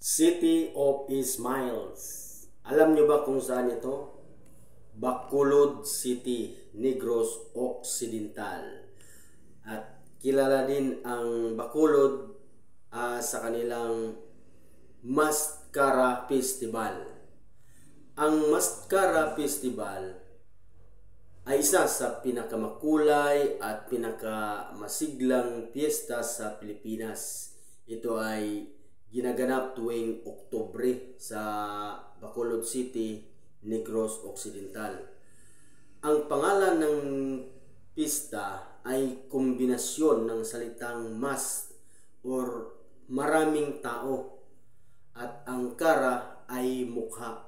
City of Smiles. Alam nyo ba kung saan ito? Bacolod City, Negros Occidental. At kilala din ang Bacolod sa kanilang Mascara Festival. Ang Mascara Festival ay isa sa pinakamakulay at pinakamasiglang piyesta sa Pilipinas. Ito ay ginaganap tuwing Oktubre sa Bacolod City, Negros Occidental. Ang pangalan ng pista ay kombinasyon ng salitang mas or maraming tao at ang cara ay mukha.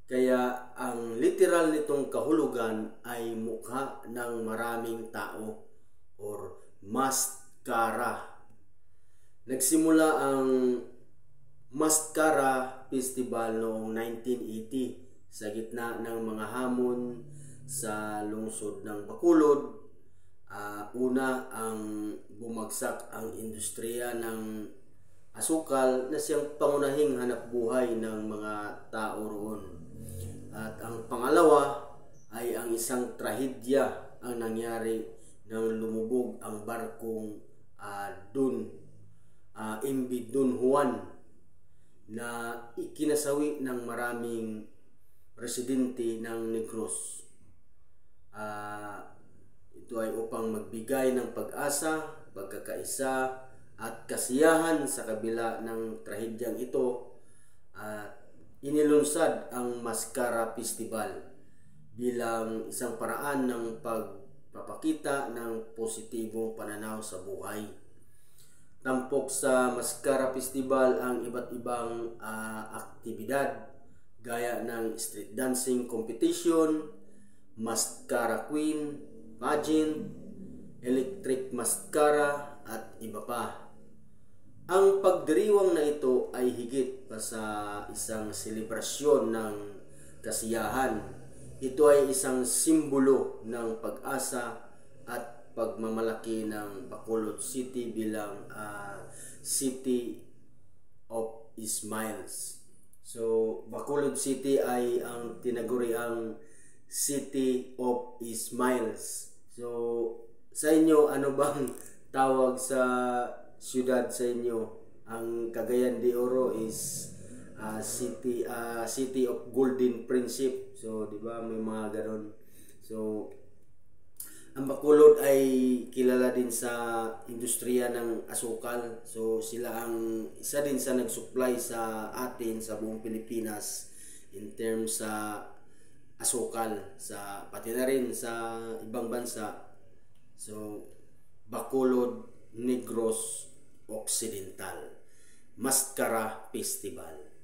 Kaya ang literal nitong kahulugan ay mukha ng maraming tao or mascara. Nagsimula ang Mascara Festival noong 1980 sa gitna ng mga hamon sa lungsod ng Bacolod. Una ang bumagsak ang industriya ng asukal na siyang pangunahing hanapbuhay ng mga tao roon. At ang pangalawa ay ang isang trahedya ang nangyari nang lumubog ang barkong MV Don Juan na ikinasawi ng maraming residente ng Negros. Ito ay upang magbigay ng pag-asa, pagkakaisa at kasiyahan sa kabila ng trahedyang ito. Inilunsad ang Mascara Festival bilang isang paraan ng pagpapakita ng positibong pananaw sa buhay. Tampok sa Mascara Festival ang iba't ibang aktibidad gaya ng street dancing competition, mascara queen, pageant, electric mascara at iba pa. Ang pagdiriwang na ito ay higit pa sa isang selebrasyon ng kasiyahan. Ito ay isang simbolo ng pag-asa at pagmamalaki ng Bacolod City bilang City of Smiles. So, Bacolod City ay ang tinaguriang City of Smiles. So, sa inyo, ano bang tawag sa siyudad sa inyo? Ang Cagayan de Oro is City of Golden Principe. So, di ba, may mga ganon. So, ang Bacolod ay kilala din sa industriya ng asukal. So sila ang isa din sa nag-supply sa atin sa buong Pilipinas in terms sa asukal, sa pati na rin sa ibang bansa. So Bacolod, Negros Occidental, Mascara Festival.